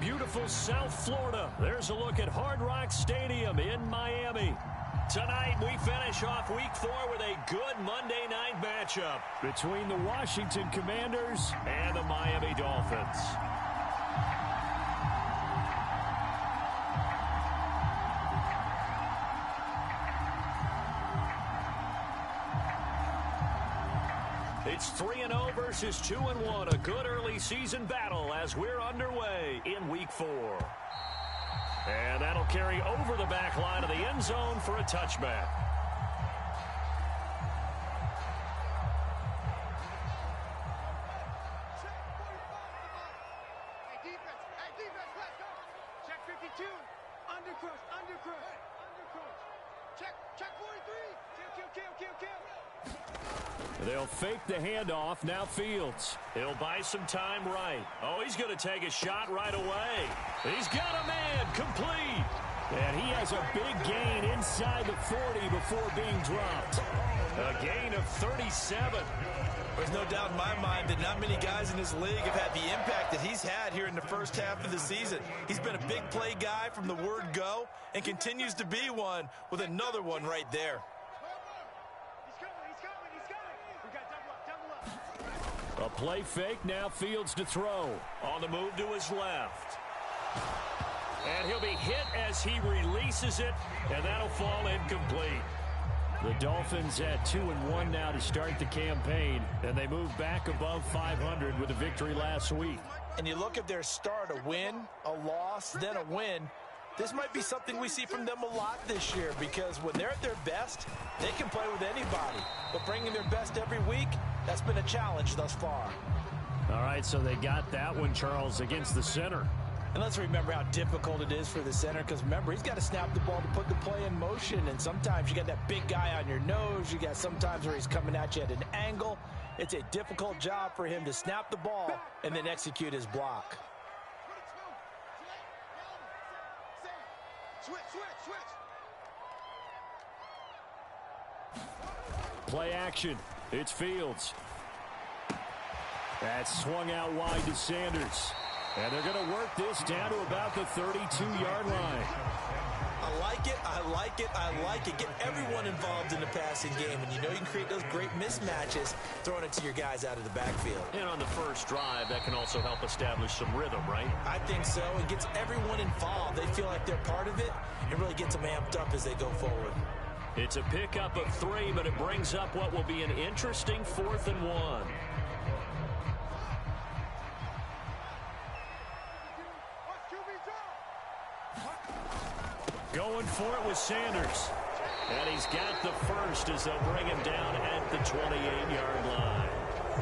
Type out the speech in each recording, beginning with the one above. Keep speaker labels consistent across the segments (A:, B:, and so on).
A: beautiful South Florida. There's a look at Hard Rock Stadium in Miami. Tonight, we finish off Week 4 with a good Monday night matchup between the Washington Commanders and the Miami Dolphins. It's 3-0 versus 2-1. A good early season battle as we're underway in Week 4. And that'll carry over the back line of the end zone for a touchback.
B: Hey, defense, let's go. Check 52. Undercrush. Check 43. Kill.
A: They'll fake the handoff. Now Fields. He'll buy some time right. Oh, he's going to take a shot right away. He's got a man. Complete. And he has a big gain inside the 40 before being dropped. A gain of 37.
C: There's no doubt in my mind that not many guys in this league have had the impact that he's had here in the first half of the season. He's been a big play guy from the word go and continues to be one with another one right there.
A: A play fake, now Fields to throw. On the move to his left. And he'll be hit as he releases it, and that'll fall incomplete. The Dolphins at 2-1 now to start the campaign, and they move back above 500 with a victory last week.
C: And you look at their start, a win, a loss, then a win. This might be something we see from them a lot this year because when they're at their best, they can play with anybody. But bringing their best every week, that's been a challenge thus far.
A: All right, so they got that one, Charles, against the center.
C: And let's remember how difficult it is for the center because, remember, he's got to snap the ball to put the play in motion. And sometimes you got that big guy on your nose. You got sometimes where he's coming at you at an angle. It's a difficult job for him to snap the ball and then execute his block.
B: Switch.
A: Play action. It's Fields. That's swung out wide to Sanders. And they're going to work this down to about the 32-yard line.
C: I like it. Get everyone involved in the passing game. And you know you can create those great mismatches throwing it to your guys out of the backfield.
A: And on the first drive, that can also help establish some rhythm, right?
C: I think so. It gets everyone involved. They feel like they're part of it. It really gets them amped up as they go forward.
A: It's a pickup of 3, but it brings up what will be an interesting 4th and 1. Going for it with Sanders. And he's got the first as they'll bring him down at the 28-yard line.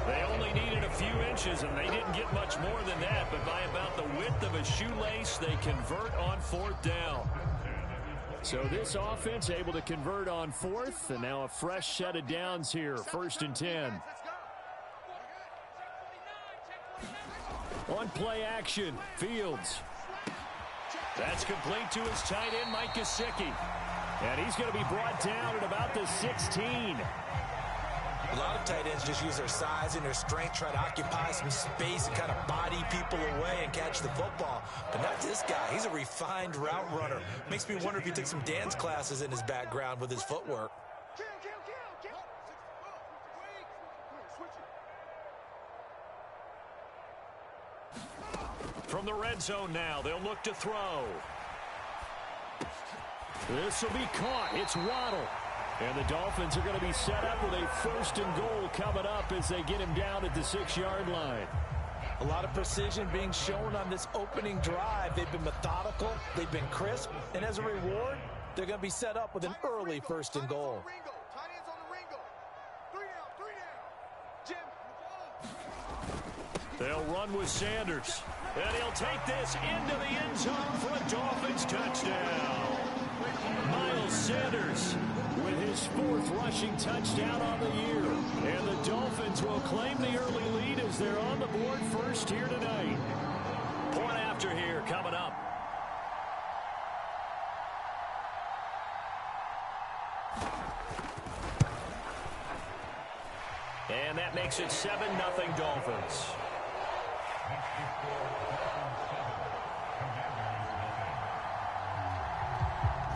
A: They only needed a few inches, and they didn't get much more than that. But by about the width of a shoelace, they convert on 4th down. So this offense able to convert on 4th, and now a fresh set of downs here, 1st and 10. On play action, Fields. That's complete to his tight end, Mike Gesicki. And he's going to be brought down at about the 16.
C: A lot of tight ends just use their size and their strength, try to occupy some space and kind of body people away and catch the football. But not this guy. He's a refined route runner. Makes me wonder if he took some dance classes in his background with his footwork.
A: From the red zone now, they'll look to throw. This will be caught. It's Waddle. And the Dolphins are going to be set up with a 1st and goal coming up as they get him down at the 6-yard line.
C: A lot of precision being shown on this opening drive. They've been methodical. They've been crisp. And as a reward, they're going to be set up with an early 1st and goal.
A: They'll run with Sanders. And he'll take this into the end zone for a Dolphins touchdown. Miles Sanders with his 4th rushing touchdown on the year. And the Dolphins will claim the early lead as they're on the board first here tonight. Point after here coming up. And that makes it 7-0 Dolphins.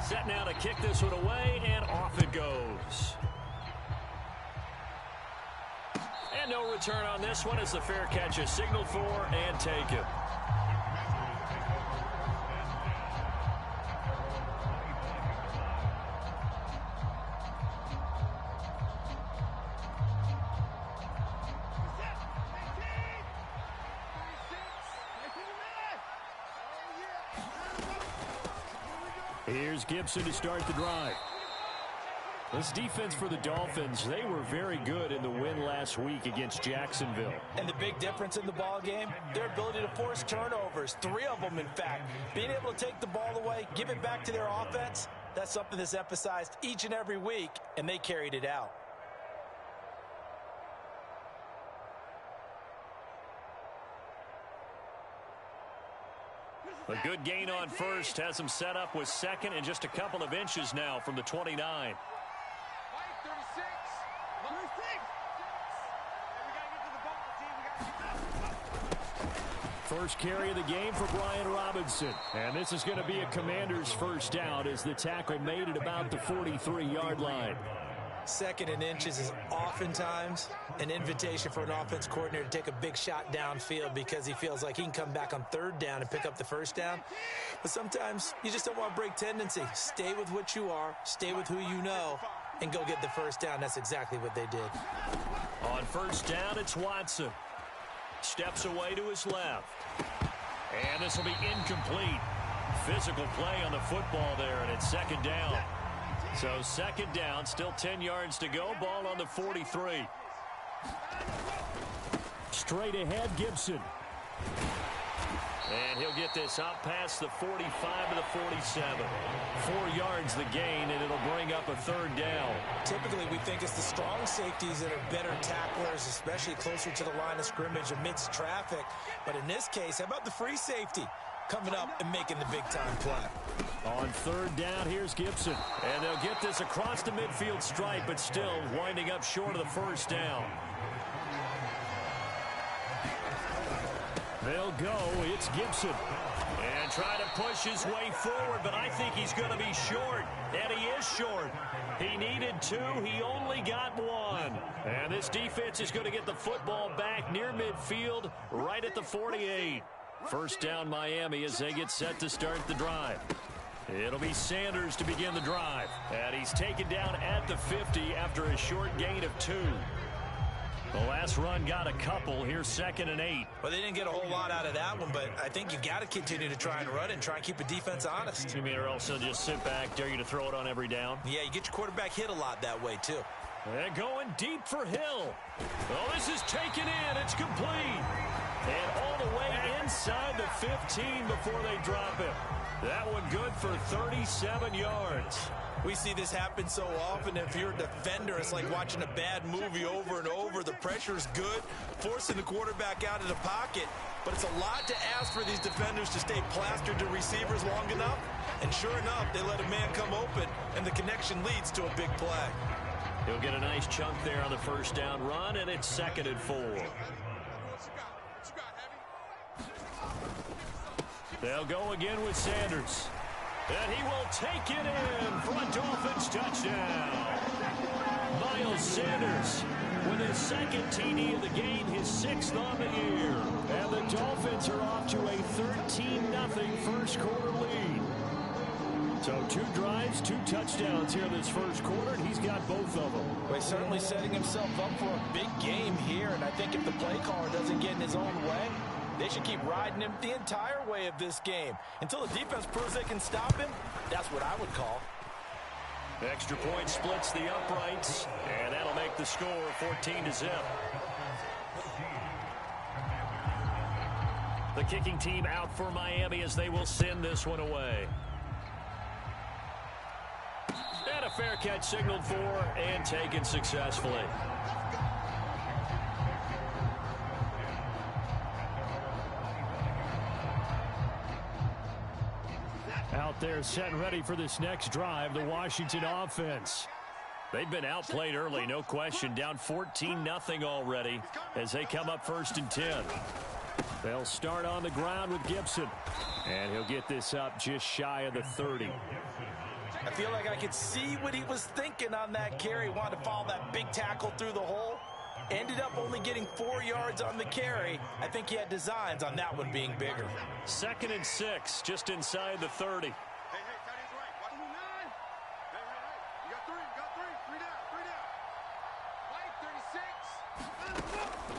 A: Set now to kick this one away, and off it goes. And no return on this one as the fair catch is signaled for and taken. Here's Gibson to start the drive. This defense for the Dolphins, they were very good in the win last week against Jacksonville.
C: And the big difference in the ball game, their ability to force turnovers, 3 of them in fact. Being able to take the ball away, give it back to their offense, that's something that's emphasized each and every week, and they carried it out.
A: A good gain on first has them set up with second and just a couple of inches now from the 29.
B: 36.
A: First carry of the game for Brian Robinson. And this is going to be a Commander's first down as the tackle made at about the 43-yard line.
C: Second and inches is oftentimes an invitation for an offense coordinator to take a big shot downfield because he feels like he can come back on third down and pick up the first down. But sometimes you just don't want to break tendency. Stay with what you are, stay with who you know, and go get the first down. That's exactly what they did.
A: On first down, it's Watson. Steps away to his left. And this will be incomplete. Physical play on the football there, and it's second down. So second down, still 10 yards to go. Ball on the 43. Straight ahead, Gibson. And he'll get this out past the 45 to the 47. 4 yards the gain, and it'll bring up a third down.
C: Typically, we think it's the strong safeties that are better tacklers, especially closer to the line of scrimmage amidst traffic. But in this case, how about the free safety coming up and making the big-time play?
A: On third down, here's Gibson. And they'll get this across the midfield stripe, but still winding up short of the first down. They'll go. It's Gibson. And trying to push his way forward, but I think he's going to be short. And he is short. He needed 2. He only got 1. And this defense is going to get the football back near midfield, right at the 48. First down, Miami, as they get set to start the drive. It'll be Sanders to begin the drive. And he's taken down at the 50 after a short gain of 2. The last run got a couple. Here's 2nd and 8.
C: Well, they didn't get a whole lot out of that one, but I think you've got to continue to try and run it and try and keep the defense honest.
A: You mean, or else they'll just sit back, dare you to throw it on every down?
C: Yeah, you get your quarterback hit a lot that way, too.
A: They're going deep for Hill. Oh, this is taken in. It's complete. And all the way inside the 15 before they drop him. That one good for 37 yards.
C: We see this happen so often. If you're a defender, it's like watching a bad movie over and over. The pressure's good, forcing the quarterback out of the pocket. But it's a lot to ask for these defenders to stay plastered to receivers long enough. And sure enough, they let a man come open, and the connection leads to a big play.
A: He'll get a nice chunk there on the first down run, and it's 2nd and 4. They'll go again with Sanders. And he will take it in for a Dolphins touchdown. Miles Sanders with his 2nd TD of the game, his 6th on the year. And the Dolphins are off to a 13-0 first quarter lead. So 2 drives, 2 touchdowns here this first quarter, and he's got both of them.
C: Well, he's certainly setting himself up for a big game here, and I think if the play caller doesn't get in his own way, they should keep riding him the entire way of this game. Until the defense proves they can stop him, that's what I would call.
A: Extra point splits the uprights, and that'll make the score 14-0. The kicking team out for Miami as they will send this one away. And a fair catch signaled for and taken successfully. Out there set and ready for this next drive, the Washington offense. They've been outplayed early, no question. Down 14-0 already as they come up 1st and 10. They'll start on the ground with Gibson. And he'll get this up just shy of the 30.
C: I feel like I could see what he was thinking on that carry. Wanted to follow that big tackle through the hole. Ended up only getting 4 yards on the carry. I think he had designs on that one being bigger.
A: 2nd and 6, just inside the 30.
B: Hey, tight end's right. Watch me 9. Hey. You got 3. Three down. Mike,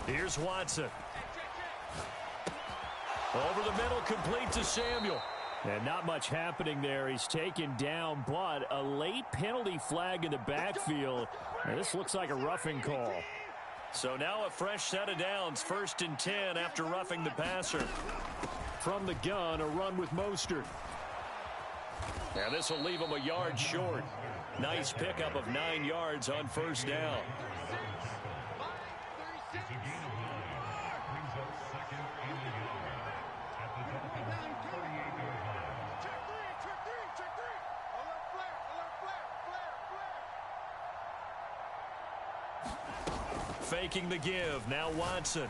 B: 36.
A: Here's Watson. Over the middle, complete to Samuel. And not much happening there. He's taken down, but a late penalty flag in the backfield. And this looks like a roughing call. So now a fresh set of downs, 1st and 10 after roughing the passer. From the gun, a run with Mostert. Now this will leave him a yard short. Nice pickup of 9 yards on 1st down. Faking the give. Now Watson.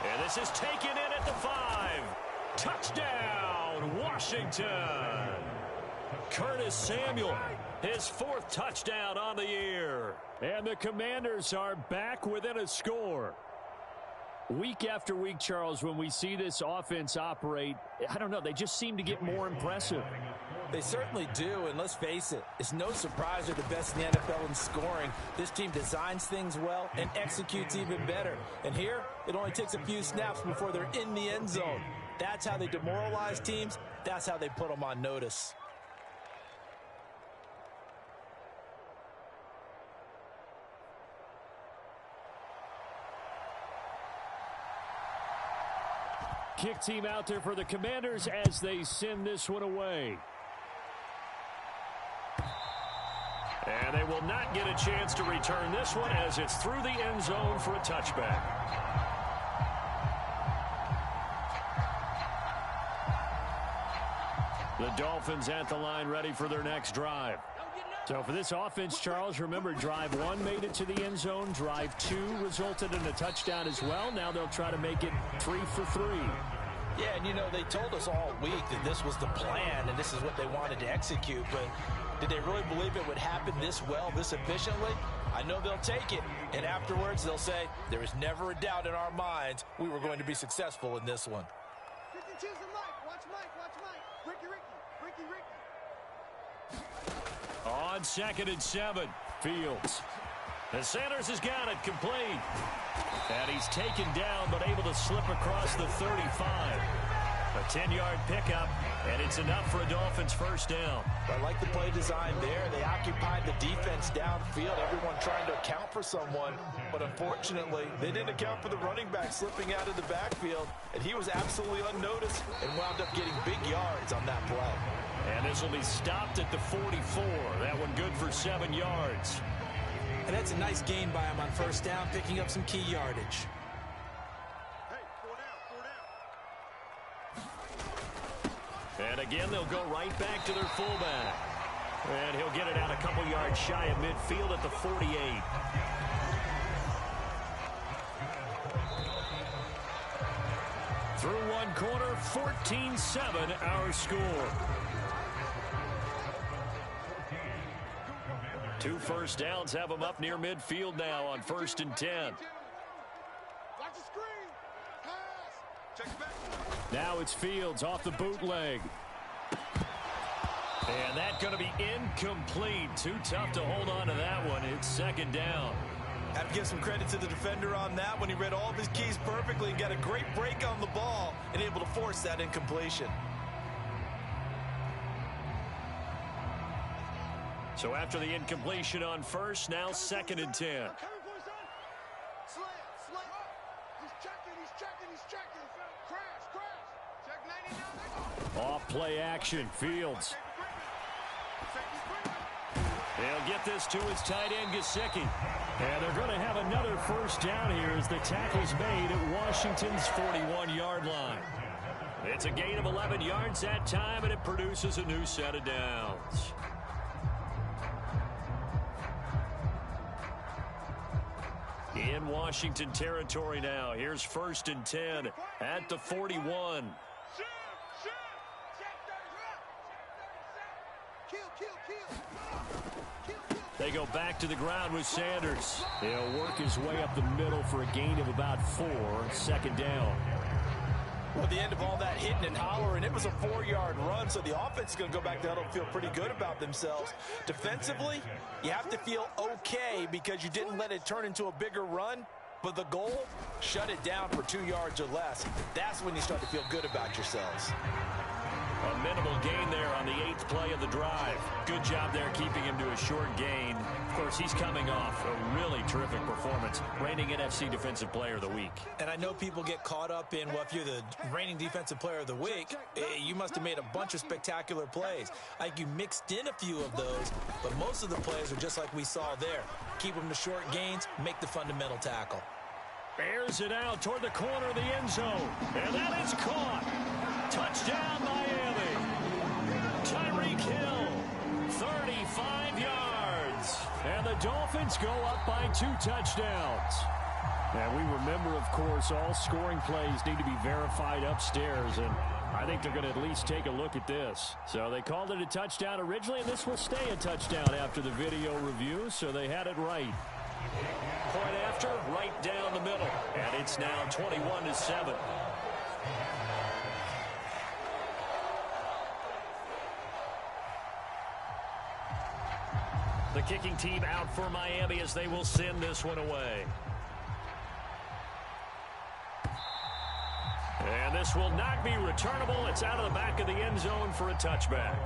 A: And this is taken in at the 5. Touchdown, Washington. Curtis Samuel, his 4th touchdown on the year. And the Commanders are back within a score. Week after week, Charles, when we see this offense operate, I don't know, they just seem to get more impressive.
C: They certainly do, and let's face it, it's no surprise they're the best in the NFL in scoring. This team designs things well and executes even better. And here, it only takes a few snaps before they're in the end zone. That's how they demoralize teams. That's how they put them on notice.
A: Kick team out there for the Commanders as they send this one away. And they will not get a chance to return this one as it's through the end zone for a touchback. The Dolphins at the line ready for their next drive. So for this offense, Charles, remember drive 1 made it to the end zone. Drive 2 resulted in a touchdown as well. Now they'll try to make it 3 for 3.
C: Yeah, and you know, they told us all week that this was the plan and this is what they wanted to execute, but did they really believe it would happen this well, this efficiently? I know they'll take it, and afterwards they'll say, there was never a doubt in our minds we were going to be successful in this one.
B: 52's the Mike. Watch Mike. Ricky.
A: On 2nd and 7, Fields. And Sanders has got it complete. And he's taken down, but able to slip across the 35. A 10-yard pickup, and it's enough for a Dolphins 1st down.
C: I like the play design there. They occupied the defense downfield, everyone trying to account for someone. But unfortunately, they didn't account for the running back slipping out of the backfield, and he was absolutely unnoticed and wound up getting big yards on that play.
A: And this will be stopped at the 44. That one good for 7 yards.
D: And that's a nice gain by him on 1st down, picking up some key yardage.
B: Hey, 4 down.
A: And again, they'll go right back to their fullback. And he'll get it out a couple yards shy of midfield at the 48. Through one quarter, 14-7 our score. 2 1st downs have them up near midfield now on 1st and 10.
B: Watch the screen. Pass. Check it back.
A: Now it's Fields off the bootleg. And that's going to be incomplete. Too tough to hold on to that one. It's 2nd down.
C: Have to give some credit to the defender on that one. He read all of his keys perfectly and got a great break on the ball and able to force that incompletion.
A: So after the incompletion on 1st, now 2nd and 10.
B: Coming for his son. Slant. He's checking. Crash. Check 99.
A: Off play action, Fields. They'll get this to his tight end, Gesicki. And they're going to have another 1st down here as the tackle's made at Washington's 41-yard line. It's a gain of 11 yards that time, and it produces a new set of downs. In Washington territory now. Here's 1st and 10 at the 41. They go back to the ground with Sanders. He'll work his way up the middle for a gain of about 4, second down.
C: Well, at the end of all that hitting and hollering, it was a 4-yard run, so the offense is going to go back down and feel pretty good about themselves. Defensively, you have to feel okay because you didn't let it turn into a bigger run, but the goal, shut it down for 2 yards or less. That's when you start to feel good about yourselves.
A: A minimal gain there on the 8th play of the drive. Good job there keeping him to a short gain. Of course, he's coming off a really terrific performance, reigning NFC Defensive Player of the Week.
C: And I know people get caught up in, well, if you're the reigning Defensive Player of the Week, you must have made a bunch of spectacular plays. Like you mixed in a few of those, but most of the plays are just like we saw there. Keep them to short gains, make the fundamental tackle.
A: Bears it out toward the corner of the end zone. And that is caught. Touchdown, Miami. Tyreek Hill, 35 yards. And the Dolphins go up by 2 touchdowns. And we remember, of course, all scoring plays need to be verified upstairs. And I think they're going to at least take a look at this. So they called it a touchdown originally, and this will stay a touchdown after the video review. So they had it right. Point after, right down the middle. And it's now 21-7. The kicking team out for Miami as they will send this one away. And this will not be returnable. It's out of the back of the end zone for a touchback.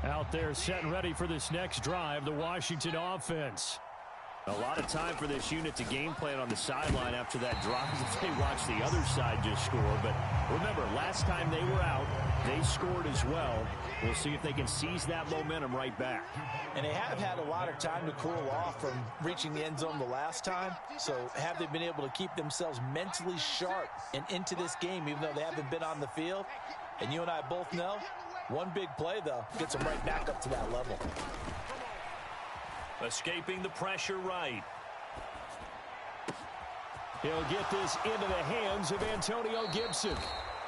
A: Out there set and ready for this next drive, the Washington offense. A lot of time for this unit to game plan on the sideline after that drive if they watch the other side just score. But remember, last time they were out, they scored as well. We'll see if they can seize that momentum right back.
C: And they have had a lot of time to cool off from reaching the end zone the last time. So have they been able to keep themselves mentally sharp and into this game even though they haven't been on the field? And you and I both know, one big play, though, gets them right back up to that level.
A: Escaping the pressure right. He'll get this into the hands of Antonio Gibson.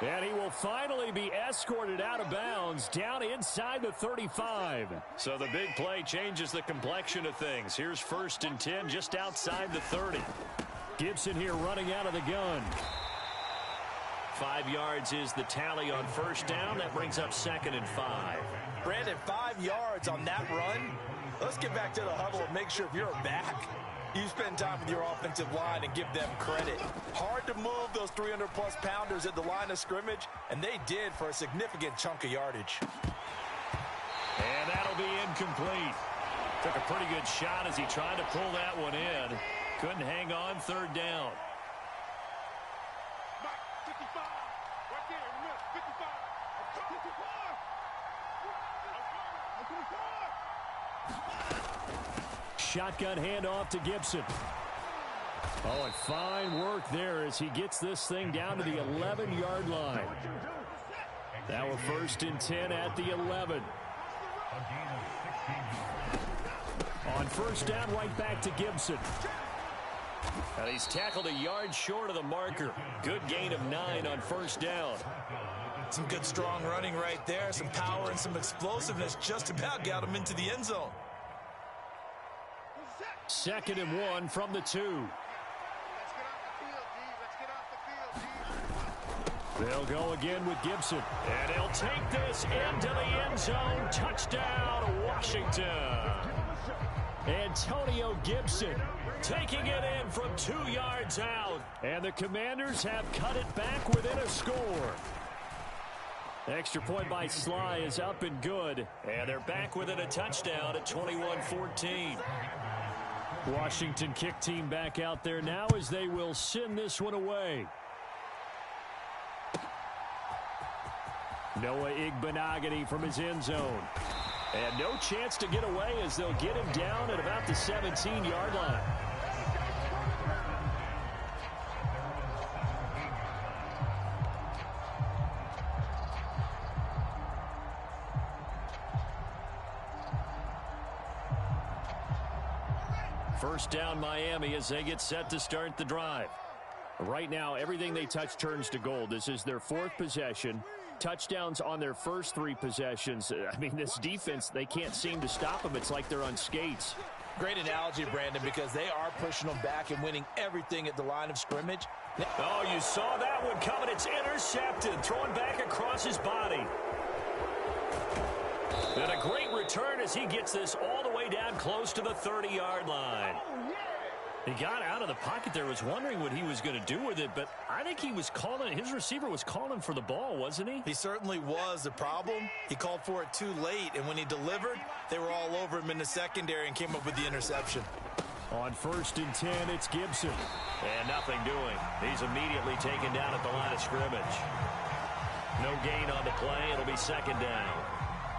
A: And he will finally be escorted out of bounds down inside the 35. So the big play changes the complexion of things. Here's 1st and 10 just outside the 30. Gibson here running out of the gun. 5 yards is the tally on 1st down. That brings up 2nd and 5.
C: Brandon, 5 yards on that run. Let's get back to the huddle and make sure if you're back, you spend time with your offensive line and give them credit. Hard to move those 300-plus pounders at the line of scrimmage, and they did for a significant chunk of yardage.
A: And that'll be incomplete. Took a pretty good shot as he tried to pull that one in. Couldn't hang on 3rd down. Shotgun handoff to Gibson. Oh, and fine work there as he gets this thing down to the 11-yard line. Now we're 1st and 10 at the 11. On 1st down, right back to Gibson. And he's tackled a yard short of the marker. Good gain of 9 on 1st down.
C: Some good strong running right there. Some power and some explosiveness just about got him into the end zone.
A: 2nd and 1 from the 2. They'll go again with Gibson. And he'll take this into the end zone. Touchdown, Washington. Antonio Gibson taking it in from 2 yards out. And the Commanders have cut it back within a score. Extra point by Sly is up and good. And they're back within a touchdown at 21-14. Washington kick team back out there now as they will send this one away. Noah Igbenogany from his end zone. And no chance to get away as they'll get him down at about the 17-yard line. First down Miami as they get set to start the drive. Right now, everything they touch turns to gold. This is their fourth possession. Touchdowns on their first three possessions. I mean, this defense, they can't seem to stop them. It's like they're on skates.
C: Great analogy, Brandon, because they are pushing them back and winning everything at the line of scrimmage.
A: Oh, you saw that one coming. It's intercepted. Throwing back across his body. And a great return as he gets this all the way down close to the 30-yard line. He got out of the pocket there, was wondering what he was going to do with it, but I think he was calling, his receiver was calling for the ball, wasn't he?
C: He certainly was. The problem, he called for it too late, and when he delivered, they were all over him in the secondary and came up with the interception.
A: On 1st and 10, it's Gibson. And nothing doing. He's immediately taken down at the line of scrimmage. No gain on the play. It'll be second down.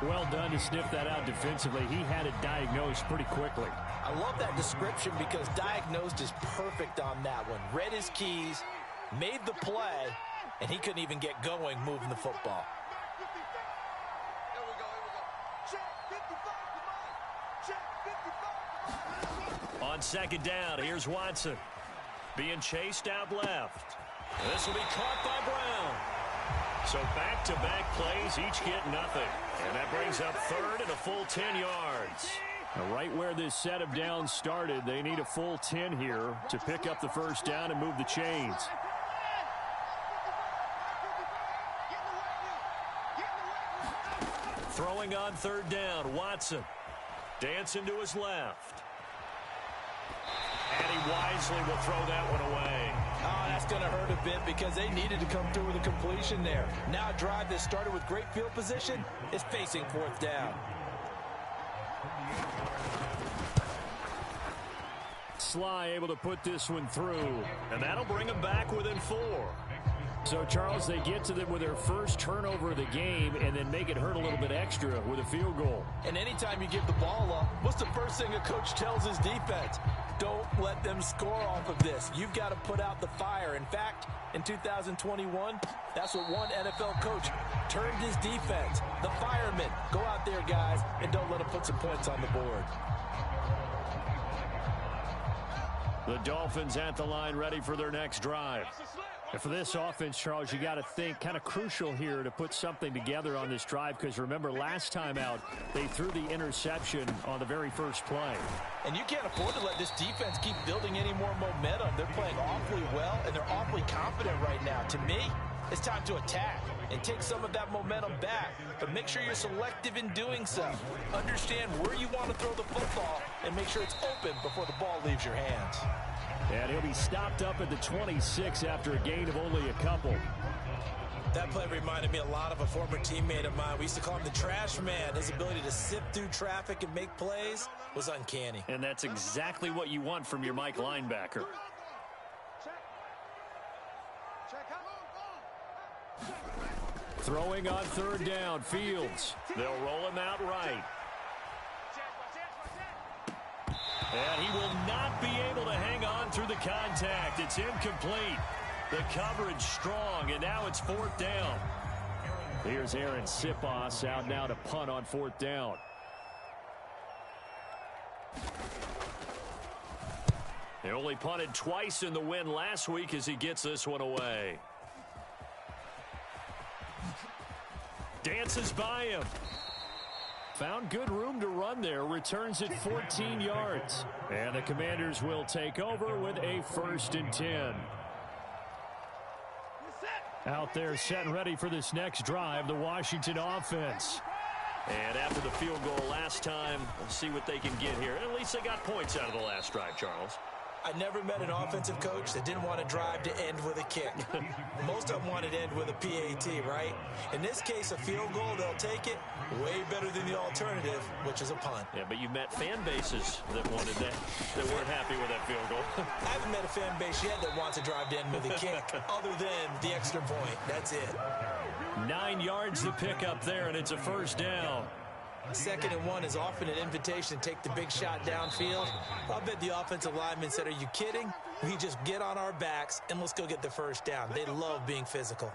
A: Well done to sniff that out defensively. He had it diagnosed pretty quickly.
C: I love that description because diagnosed is perfect on that one. Read his keys, made the play, and he couldn't even get going moving the football.
A: On second down, here's Watson. Being chased out left. This will be caught by Brown. So back-to-back plays, each get nothing. And that brings up third and a full 10 yards. Now, right where this set of downs started, they need a full 10 here to pick up the first down and move the chains. Throwing on third down, Watson. Dancing to his left. And he wisely will throw that one away.
C: Oh, that's going to hurt a bit because they needed to come through with a completion there. Now a drive that started with great field position is facing fourth down.
A: Sly able to put this one through, and that'll bring them back within 4. So, Charles, they get to them with their first turnover of the game and then make it hurt a little bit extra with a field goal.
C: And anytime you give the ball up, what's the first thing a coach tells his defense? Don't let them score off of this. You've got to put out the fire. In fact, in 2021, that's what one NFL coach termed his defense. The firemen. Go out there, guys, and don't let them put some points on the board.
A: The Dolphins at the line ready for their next drive. And for this offense, Charles, you got to think kind of crucial here to put something together on this drive because remember last time out they threw the interception on the very first play.
C: And you can't afford to let this defense keep building any more momentum. They're playing awfully well and they're awfully confident right now. To me, it's time to attack and take some of that momentum back, but make sure you're selective in doing so. Understand where you want to throw the football and make sure it's open before the ball leaves your hands.
A: And he'll be stopped up at the 26 after a gain of only a couple.
C: That play reminded me a lot of a former teammate of mine. We used to call him the trash man. His ability to sift through traffic and make plays was uncanny.
A: And that's exactly what you want from your Mike linebacker. Throwing on third down, Fields. They'll roll him out right. And he will not be able to hang on through the contact. It's incomplete. The coverage strong, and now it's fourth down. Here's Aaron Sipos out now to punt on fourth down. He only punted twice in the win last week as he gets this one away. Dances by him. Found good room to run there. Returns it 14 yards. And the Commanders will take over with a 1st and 10. Out there set and ready for this next drive, the Washington offense. And after the field goal last time, we'll see what they can get here. At least they got points out of the last drive, Charles.
C: I never met an offensive coach that didn't want to drive to end with a kick. Most of them wanted to end with a PAT, right? In this case, a field goal, they'll take it way better than the alternative, which is a punt.
A: Yeah, but you met fan bases that wanted that weren't happy with that field goal.
C: I haven't met a fan base yet that wants to drive to end with a kick other than the extra point. That's it.
A: 9 yards to pick up there, and it's a first down.
C: 2nd and 1 is often an invitation to take the big shot downfield. I'll bet the offensive lineman said, are you kidding? We just get on our backs and let's go get the first down. They love being physical.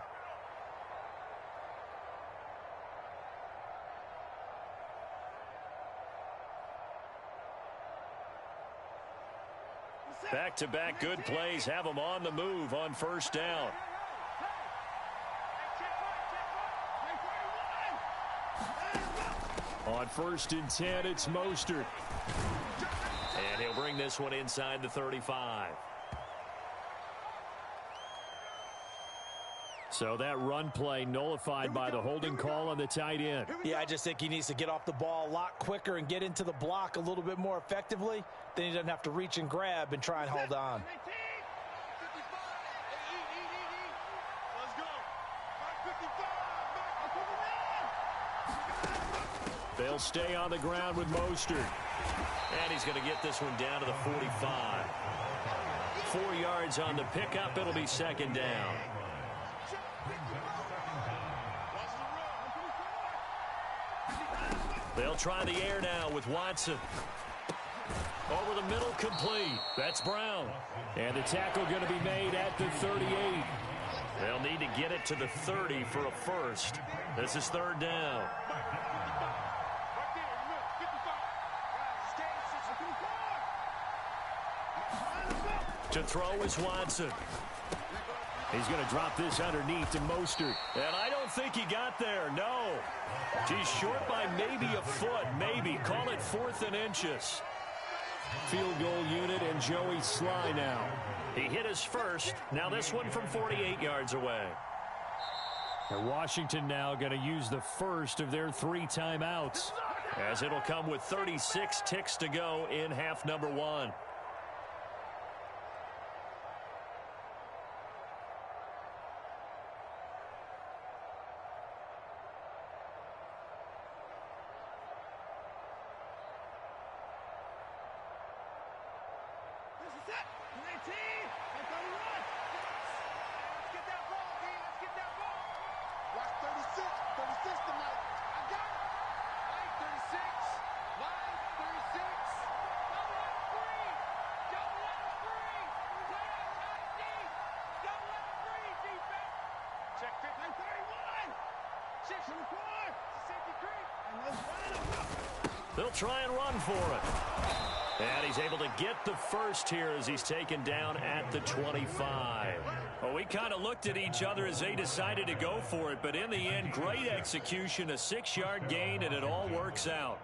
A: Back-to-back good plays have them on the move on first down. On 1st and 10, it's Mostert. And he'll bring this one inside the 35. So that run play nullified by the holding call on the tight end.
D: Yeah, I just think he needs to get off the ball a lot quicker and get into the block a little bit more effectively. Then he doesn't have to reach and grab and try and hold on.
A: They'll stay on the ground with Mostert. And he's going to get this one down to the 45. 4 yards on the pickup. It'll be second down. They'll try the air now with Watson. Over the middle, complete. That's Brown. And the tackle going to be made at the 38. They'll need to get it to the 30 for a first. This is third down. To throw is Watson. He's going to drop this underneath to Mostert. And I don't think he got there, no. He's short by maybe a foot, maybe. Call it 4th and inches. Field goal unit and Joey Sly now. He hit his first. Now this one from 48 yards away. And Washington now going to use the first of their 3 timeouts, as it'll come with 36 ticks to go in half number 1. They'll try and run for it. And he's able to get the first here as he's taken down at the 25. Well, we kind of looked at each other as they decided to go for it, but in the end, great execution, a 6-yard gain, and it all works out.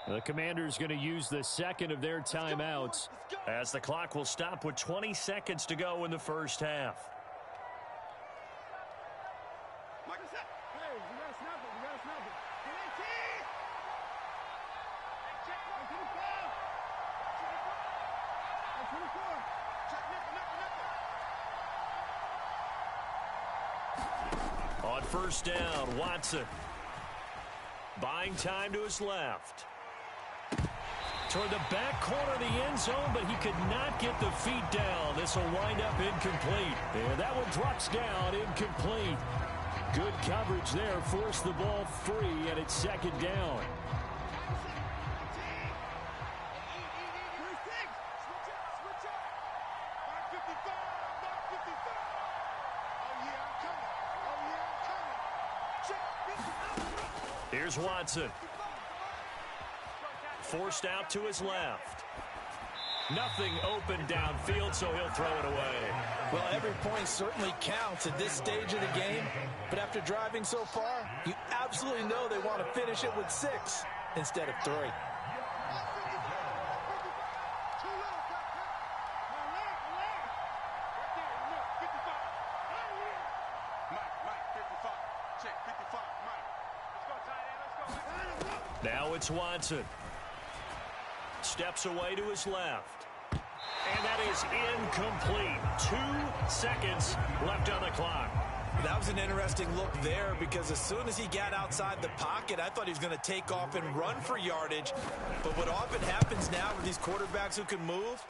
A: The Commanders going to use the second of their timeouts as the clock will stop with 20 seconds to go in the first half. On first down, Watson. Buying time to his left. Toward the back corner of the end zone, but he could not get the feet down. This will wind up incomplete. And that one drops down, incomplete. Good coverage there, forced the ball free, and it's second down. Here's Watson. Forced out to his left. Nothing open downfield, so he'll throw it away.
D: Well, every point certainly counts at this stage of the game, but after driving so far, you absolutely know they want to finish it with 6 instead of 3.
A: Now it's Watson. Steps away to his left. And that is incomplete. 2 seconds left on the clock.
C: That was an interesting look there because as soon as he got outside the pocket, I thought he was going to take off and run for yardage. But what often happens now with these quarterbacks who can move,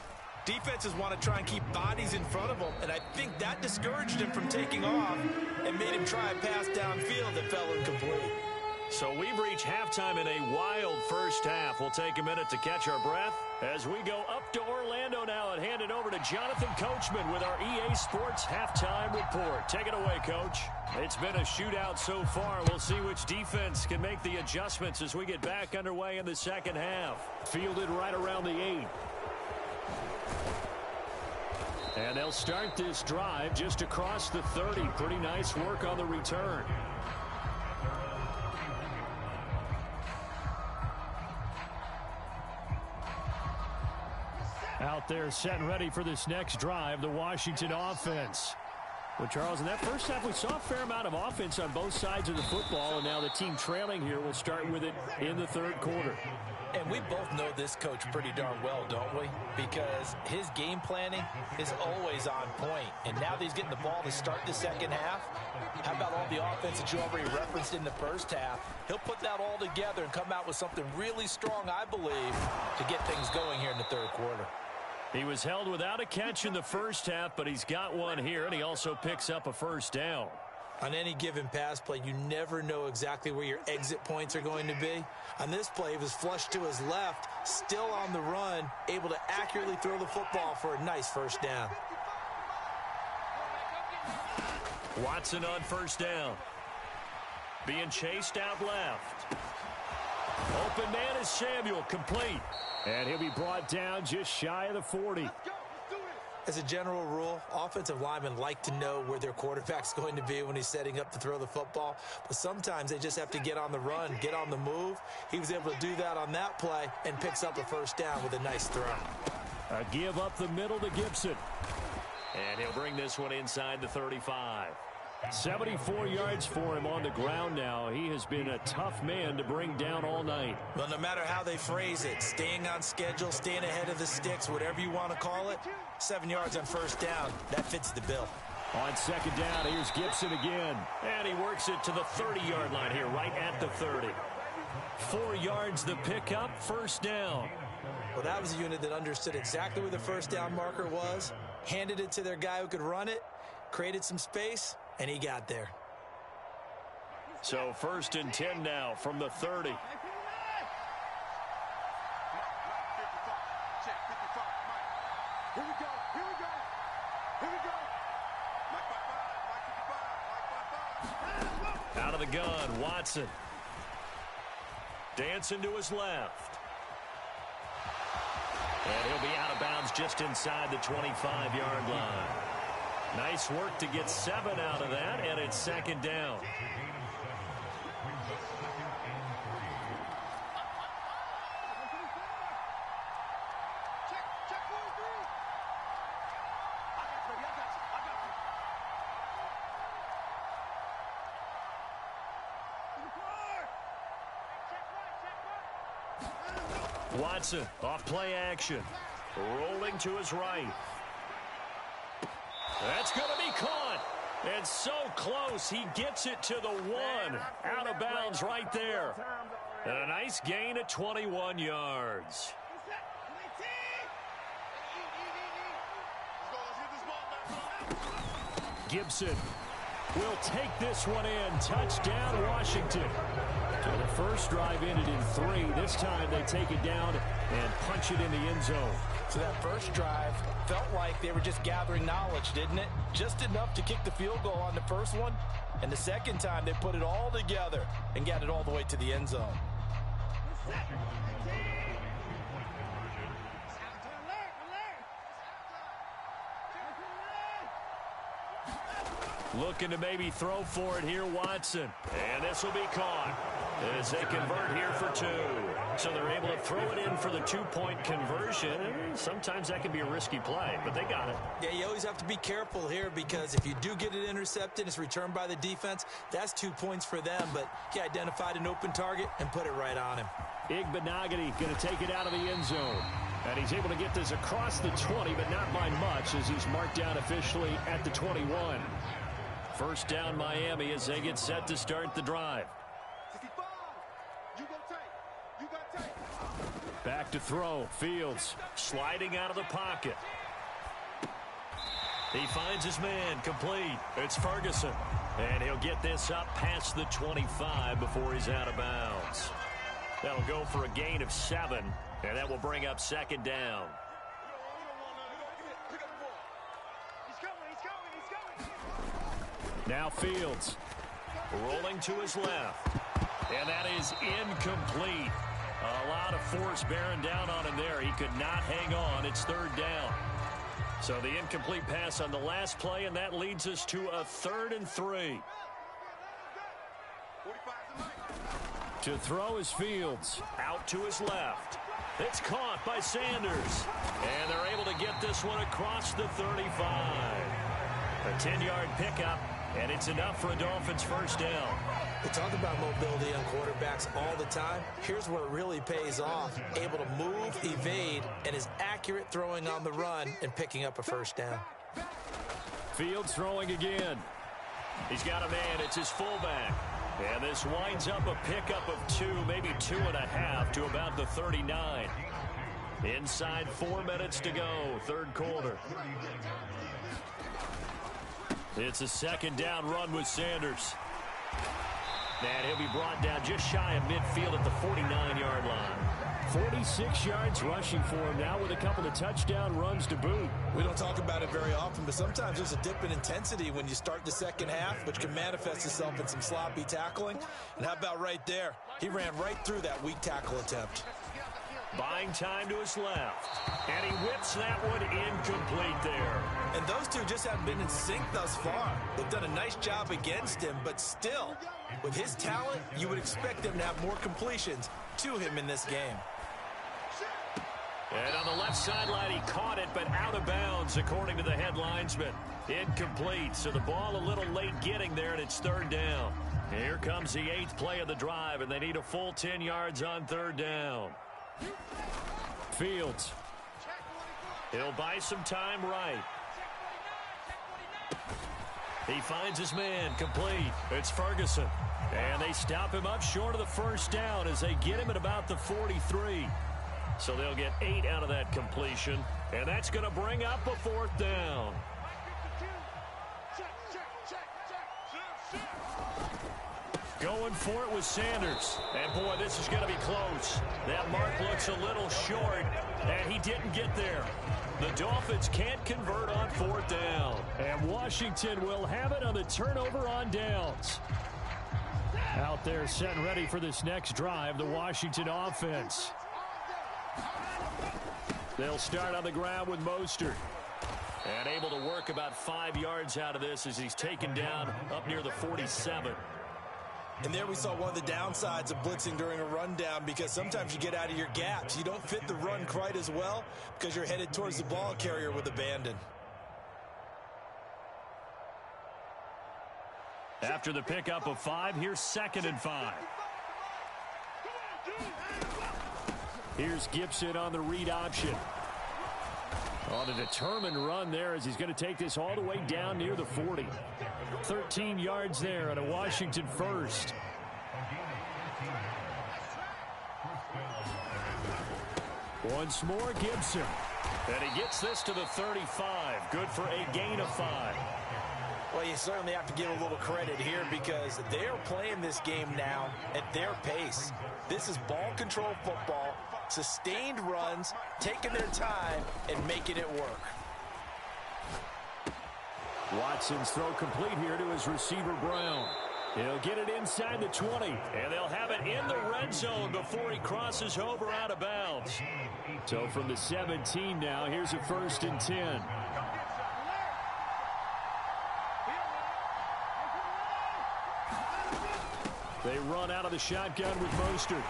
C: defenses want to try and keep bodies in front of them. And I think that discouraged him from taking off and made him try a pass downfield that fell incomplete.
A: So we've reached halftime in a wild first half. We'll take a minute to catch our breath as we go up to Orlando now and hand it over to Jonathan Coachman with our EA Sports Halftime Report. Take it away, Coach. It's been a shootout so far. We'll see which defense can make the adjustments as we get back underway in the second half. Fielded right around the 8. And they'll start this drive just across the 30. Pretty nice work on the return. Out there set and ready for this next drive, the Washington offense. Well, Charles, in that first half, we saw a fair amount of offense on both sides of the football, and now the team trailing here will start with it in the third quarter.
D: And we both know this coach pretty darn well, don't we? Because his game planning is always on point. And now that he's getting the ball to start the second half, how about all the offense that you already referenced in the first half? He'll put that all together and come out with something really strong, I believe, to get things going here in the third quarter.
A: He was held without a catch in the first half, but he's got one here, and he also picks up a first down.
D: On any given pass play, you never know exactly where your exit points are going to be. On this play, he was flushed to his left, still on the run, able to accurately throw the football for a nice first down.
A: Watson on first down. Being chased out left. Open man is Samuel, complete. And he'll be brought down just shy of the 40.
D: As a general rule, offensive linemen like to know where their quarterback's going to be when he's setting up to throw the football. But sometimes they just have to get on the run, get on the move. He was able to do that on that play and picks up a first down with a nice throw.
A: A give up the middle to Gibson. And he'll bring this one inside the 35. 74 yards for him on the ground now. He has been a tough man to bring down all night.
D: Well, no matter how they phrase it, staying on schedule, staying ahead of the sticks, whatever you want to call it, 7 yards on first down, that fits the bill.
A: On second down, here's Gibson again. And he works it to the 30-yard line here, right at the 30. 4 yards the pickup, first down.
D: Well, that was a unit that understood exactly where the first down marker was, handed it to their guy who could run it, created some space, and he got there.
A: So first and 10 now from the 30.
B: Check 55. Mike. Here we go. Here we go. Here we go. Mike 55. Mike 55.
A: Out of the gun, Watson. Dancing to his left. And he'll be out of bounds just inside the 25-yard line. Nice work to get 7 out of that, and it's second down.
B: Check 1 through. I got you, baby. I got you.
A: Watson off play action. Rolling to his right. That's going to be caught. And so close, he gets it to the 1. Out of bounds right there. And a nice gain of 21 yards. Gibson will take this one in. Touchdown, Washington. So the first drive ended in 3. This time they take it down and punch it in the end zone.
D: So that first drive felt like they were just gathering knowledge, didn't it? Just enough to kick the field goal on the first one. And the second time they put it all together and got it all the way to the end zone.
A: Looking to maybe throw for it here, Watson. And this will be caught as they convert here for 2. So they're able to throw it in for the 2-point conversion. Sometimes that can be a risky play, but they got it.
D: Yeah, you always have to be careful here because if you do get it intercepted, it's returned by the defense, that's 2 points for them. But he identified an open target and put it right on him.
A: Igbenogany going to take it out of the end zone. And he's able to get this across the 20, but not by much as he's marked down officially at the 21. First down, Miami, as they get set to start the drive.
B: 65. You go take. You got take.
A: Back to throw. Fields sliding out of the pocket. He finds his man, complete. It's Ferguson. And he'll get this up past the 25 before he's out of bounds. That'll go for a gain of 7, and that will bring up second down. Now Fields rolling to his left. And that is incomplete. A lot of force bearing down on him there. He could not hang on. It's third down. So the incomplete pass on the last play, and that leads us to a 3rd and 3. To throw is Fields. Out to his left. It's caught by Sanders. And they're able to get this one across the 35. A 10-yard pickup, and it's enough for a Dolphins first down.
C: We talk about mobility on quarterbacks all the time. Here's where it really pays off. Able to move, evade, and is accurate throwing on the run and picking up a first down.
A: Fields throwing again. He's got a man. It's his fullback. And this winds up a pickup of 2, maybe 2.5 to about the 39. Inside 4 minutes to go, third quarter. It's a second down run with Sanders. And he'll be brought down just shy of midfield at the 49-yard line. 46 yards rushing for him now with a couple of touchdown runs to boot.
C: We don't talk about it very often, but sometimes there's a dip in intensity when you start the second half, which can manifest itself in some sloppy tackling. And how about right there? He ran right through that weak tackle attempt.
A: Buying time to his left. And he whips that one incomplete there.
C: And those two just haven't been in sync thus far. They've done a nice job against him, but still, with his talent, you would expect them to have more completions to him in this game.
A: And on the left sideline, he caught it, but out of bounds, according to the head linesman. Incomplete, so the ball a little late getting there, and it's third down. Here comes the 8th play of the drive, and they need a full 10 yards on third down. Fields. He'll buy some time right. He finds his man, complete. It's Ferguson. And they stop him up short of the first down as they get him at about the 43. So they'll get 8 out of that completion. And that's going to bring up a 4th down. Going for it with Sanders. And, boy, this is going to be close. That mark looks a little short, and he didn't get there. The Dolphins can't convert on 4th down. And Washington will have it on the turnover on downs. Out there set and ready for this next drive, the Washington offense. They'll start on the ground with Mostert. And able to work about 5 yards out of this as he's taken down up near the 47.
C: And there we saw one of the downsides of blitzing during a rundown, because sometimes you get out of your gaps. You don't fit the run quite as well because you're headed towards the ball carrier with abandon.
A: After the pickup of 5, here's 2nd and 5. Here's Gibson on the read option. On a determined run there as he's going to take this all the way down near the 40. 13 yards there and a Washington first. Once more, Gibson. And he gets this to the 35. Good for a gain of 5.
D: Well, you certainly have to give a little credit here because they're playing this game now at their pace. This is ball control football, sustained runs, taking their time, and making it work.
A: Watson's throw complete here to his receiver, Brown. He'll get it inside the 20, and they'll have it in the red zone before he crosses over out of bounds. So from the 17 now, here's a 1st and 10. They run out of the shotgun with Mostert.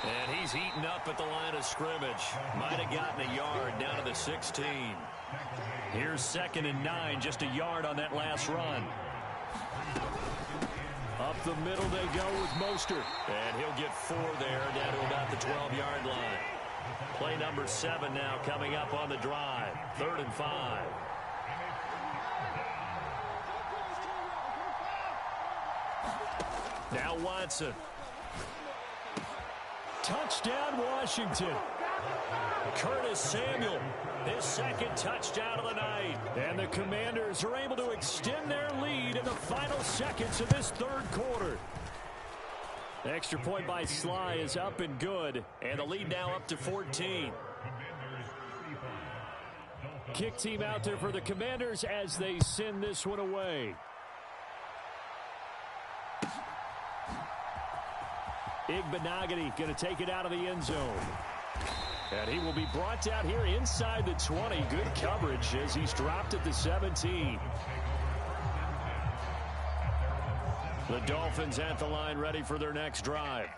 A: And he's eaten up at the line of scrimmage. Might have gotten a yard down to the 16. Here's 2nd and 9, just a yard on that last run. Up the middle they go with Mostert. And he'll get 4 there down to about the 12-yard line. Play number 7 now coming up on the drive. 3rd and 5. Now Watson. Touchdown, Washington. Curtis Samuel, his 2nd touchdown of the night. And the Commanders are able to extend their lead in the final seconds of this 3rd quarter. The extra point by Sly is up and good. And the lead now up to 14. Kick team out there for the Commanders as they send this one away. Igbenogany going to take it out of the end zone. And he will be brought down here inside the 20. Good coverage as he's dropped at the 17. The Dolphins at the line ready for their next drive.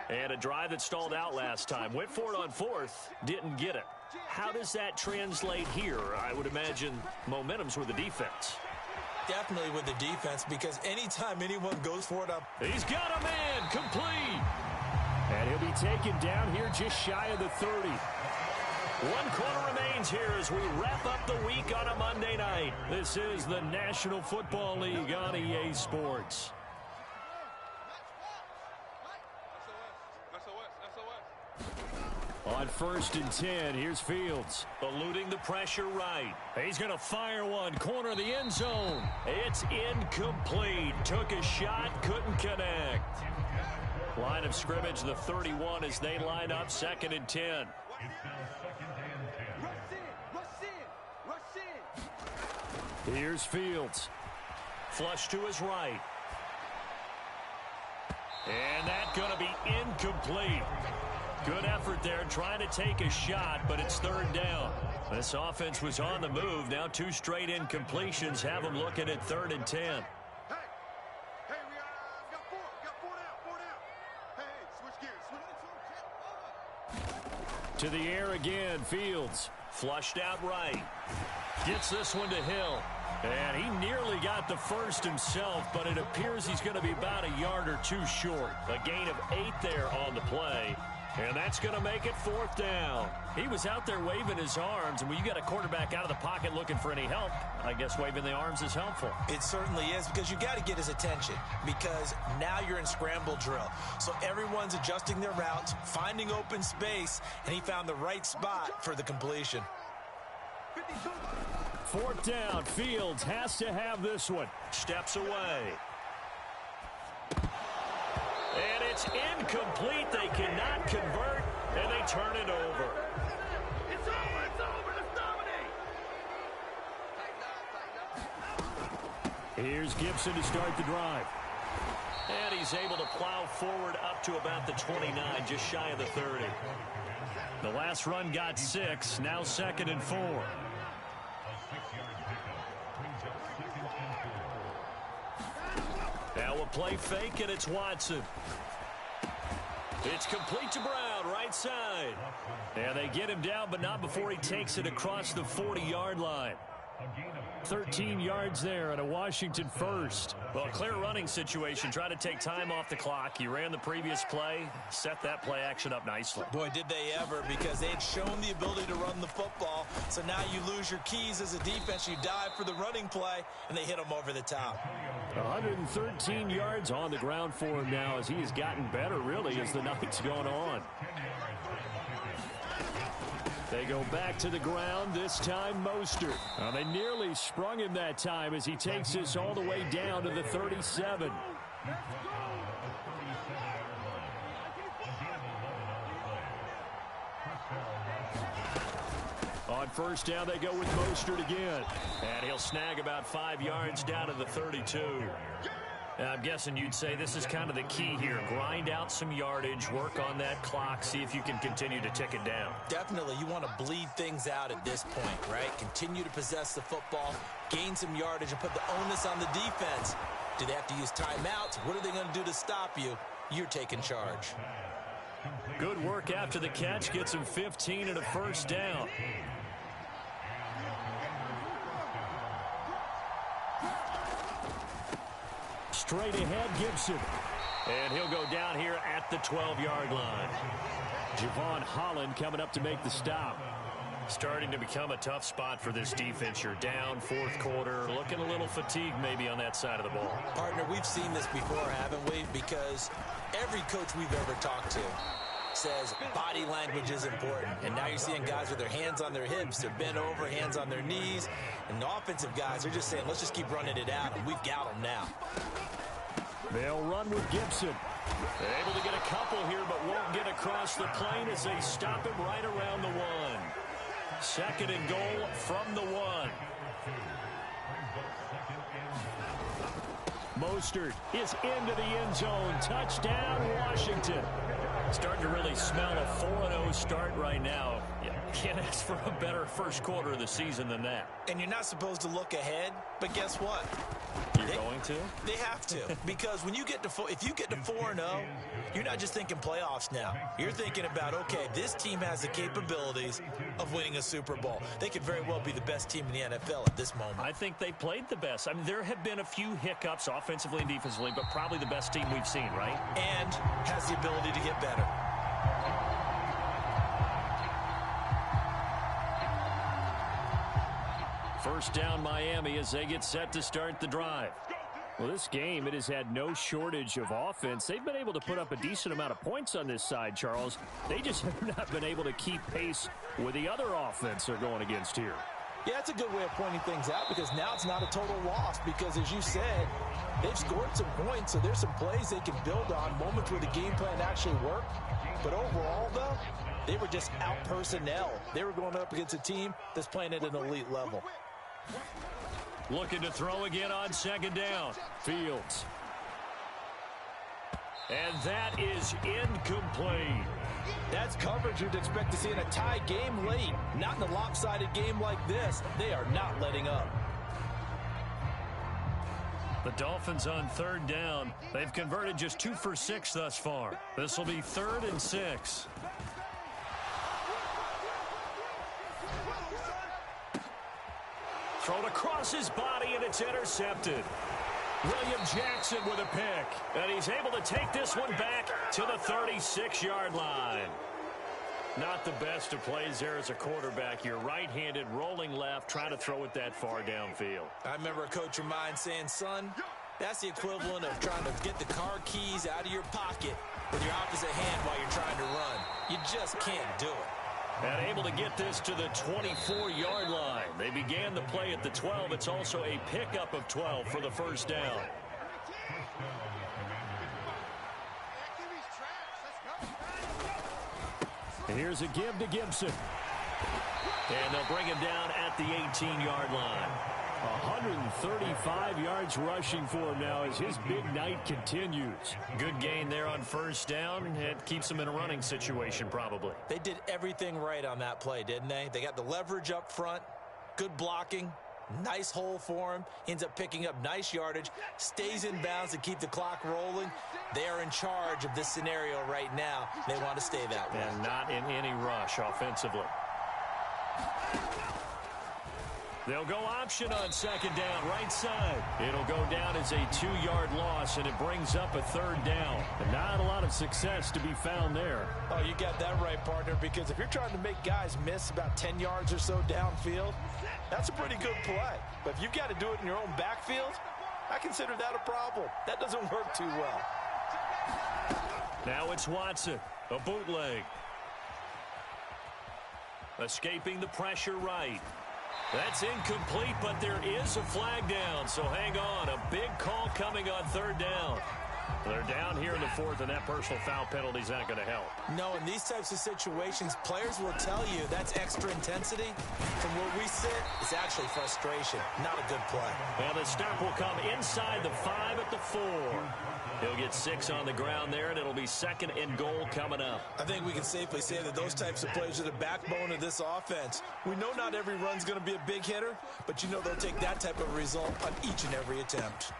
A: And a drive that stalled out last time. Went for it on fourth, didn't get it. How does that translate here? I would imagine momentum's with the defense.
C: Definitely with the defense, because anytime anyone goes for it up.
A: He's got a man, complete. And he'll be taken down here just shy of the 30. 1 quarter remains here as we wrap up the week on a Monday night. This is the National Football League on EA Sports. On 1st and 10, here's Fields. Eluding the pressure right. He's going to fire one. Corner of the end zone. It's incomplete. Took a shot, couldn't connect. Line of scrimmage, the 31 as they line up 2nd and 10. Here's Fields. Flush to his right. And that's going to be incomplete. Good effort there trying to take a shot, but it's 3rd down. This offense was on the move. Now 2 straight incompletions have them looking at 3rd and 10.
B: Hey, we got 4 down. Hey, switch gears.
A: To the air again, Fields. Flushed out right. Gets this one to Hill. And he nearly got the first himself, but it appears he's going to be about a yard or 2 short. A gain of 8 there on the play. And that's going to make it 4th down. He was out there waving his arms, and when you got a quarterback out of the pocket looking for any help, I guess waving the arms is helpful.
C: It certainly is, because you got to get his attention, because now you're in scramble drill. So everyone's adjusting their routes, finding open space, and he found the right spot for the completion.
A: 4th down. Fields has to have this one. Steps away. And it's incomplete. They cannot convert, and they turn it over.
B: It's over. Let's dominate.
A: Here's Gibson to start the drive. And he's able to plow forward up to about the 29, just shy of the 30. The last run got 6, now 2nd and 4. Now a play fake, and it's Watson. It's complete to Brown, right side. And they get him down, but not before he takes it across the 40-yard line. 13 yards there and a Washington first. Well, clear running situation. Try to take time off the clock. He ran the previous play, set that play action up nicely.
C: Boy, did they ever, because they had shown the ability to run the football. So now you lose your keys as a defense. You dive for the running play, and they hit him over the top.
A: 113 yards on the ground for him now as he has gotten better, really, as the night's gone on. They go back to the ground, this time Mostert. They nearly sprung him that time as he takes this all the way down to the 37. On 1st down, they go with Mostert again. And he'll snag about 5 yards down to the 32. I'm guessing you'd say this is kind of the key here. Grind out some yardage, work on that clock, see if you can continue to tick it down.
C: Definitely, you want to bleed things out at this point, right? Continue to possess the football, gain some yardage, and put the onus on the defense. Do they have to use timeouts? What are they going to do to stop you? You're taking charge.
A: Good work after the catch. Gets him 15 and a 1st down. Straight ahead, Gibson. And he'll go down here at the 12-yard line. Javon Holland coming up to make the stop. Starting to become a tough spot for this defense. You're down 4th quarter, looking a little fatigued maybe on that side of the ball.
C: Partner, we've seen this before, haven't we? Because every coach we've ever talked to says body language is important. And now you're seeing guys with their hands on their hips, they're bent over, hands on their knees. And the offensive guys are just saying, let's just keep running it out, and we've got them now.
A: They'll run with Gibson. They're able to get a couple here, but won't get across the plane as they stop him right around the 1. 2nd and goal from the 1. Mostert is into the end zone. Touchdown, Washington. Starting to really smell a 4-0 start right now. You can't ask for a better first quarter of the season than that.
C: And you're not supposed to look ahead, but guess what?
A: You're going to?
C: They have to, because when you get to if you get to 4-0, you're not just thinking playoffs now. You're thinking about, okay, this team has the capabilities of winning a Super Bowl. They could very well be the best team in the NFL at this moment.
A: I think they played the best. I mean, there have been a few hiccups offensively and defensively, but probably the best team we've seen, right?
C: And has the ability to get better.
A: First down, Miami, as they get set to start the drive. Well, this game, it has had no shortage of offense. They've been able to put up a decent amount of points on this side, Charles. They just have not been able to keep pace with the other offense they're going against here.
D: Yeah, that's a good way of pointing things out, because now it's not a total loss, because as you said, they've scored some points, so there's some plays they can build on, moments where the game plan actually worked. But overall, though, they were just out personnel. They were going up against a team that's playing at an elite level.
A: Looking to throw again on second down. Fields. And that is incomplete.
D: That's coverage you'd expect to see in a tie game late. Not in a lopsided game like this. They are not letting up.
A: The Dolphins on third down. They've converted just 2 for 6 thus far. This will be 3rd and 6. Thrown across his body, and it's intercepted. William Jackson with a pick. And he's able to take this one back to the 36-yard line. Not the best of plays there as a quarterback. You're right-handed, rolling left, trying to throw it that far downfield.
C: I remember a coach of mine saying, son, that's the equivalent of trying to get the car keys out of your pocket with your opposite hand while you're trying to run. You just can't do it.
A: And able to get this to the 24-yard line. They began the play at the 12. It's also a pickup of 12 for the first down. And here's a give to Gibson. And they'll bring him down at the 18-yard line. 135 yards rushing for him now as his big night continues. Good gain there on first down. It keeps him in a running situation probably.
C: They did everything right on that play, didn't they? They got the leverage up front, good blocking, nice hole for him. He ends up picking up nice yardage, stays in bounds to keep the clock rolling. They are in charge of this scenario right now. They want to stay that way.
A: And not in any rush offensively. They'll go option on second down, right side. It'll go down as a 2-yard loss, and it brings up a 3rd down. And not a lot of success to be found there.
D: Oh, you got that right, partner, because if you're trying to make guys miss about 10 yards or so downfield, that's a pretty good play. But if you've got to do it in your own backfield, I consider that a problem. That doesn't work too well.
A: Now it's Watson, a bootleg. Escaping the pressure right. That's incomplete, but there is a flag down, so hang on. A big call coming on 3rd down. They're down here in the 4th, and that personal foul penalty is not going to help.
C: No, in these types of situations, players will tell you that's extra intensity. From where we sit, it's actually frustration, not a good play.
A: Well, the stop will come inside the 5 at the 4. He'll get 6 on the ground there, and it'll be 2nd and goal coming up.
C: I think we can safely say that those types of plays are the backbone of this offense. We know not every run's going to be a big hitter, but you know they'll take that type of result on each and every attempt.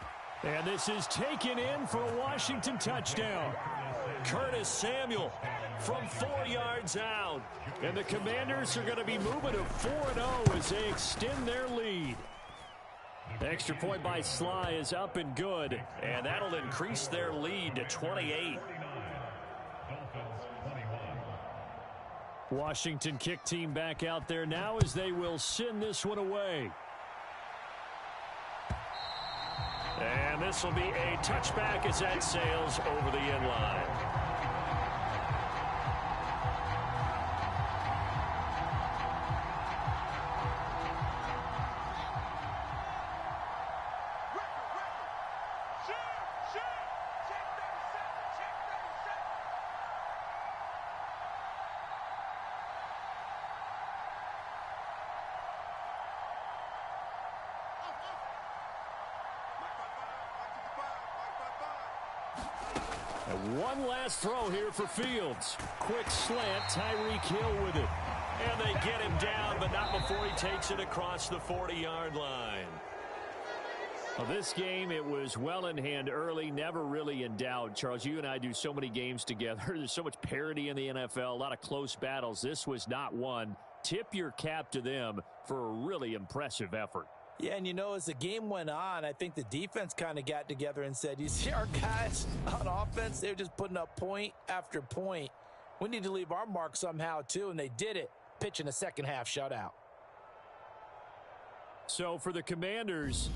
A: And this is taken in for a Washington touchdown. Curtis Samuel from 4 yards out. And the Commanders are going to be moving to 4-0 as they extend their lead. The extra point by Sly is up and good, and that'll increase their lead to 28. Washington kick team back out there now as they will send this one away. And this will be a touchback as that sails over the end line. And one last throw here for Fields. Quick slant, Tyreek Hill with it. And they get him down, but not before he takes it across the 40-yard line. Well, this game, it was well in hand early, never really in doubt. Charles, you and I do so many games together. There's so much parity in the NFL, a lot of close battles. This was not one. Tip your cap to them for a really impressive effort.
D: Yeah, and you know, as the game went on, I think the defense kind of got together and said, you see our guys on offense, they're just putting up point after point. We need to leave our mark somehow, too, and they did it, pitching a second-half shutout.
A: So for the Commanders,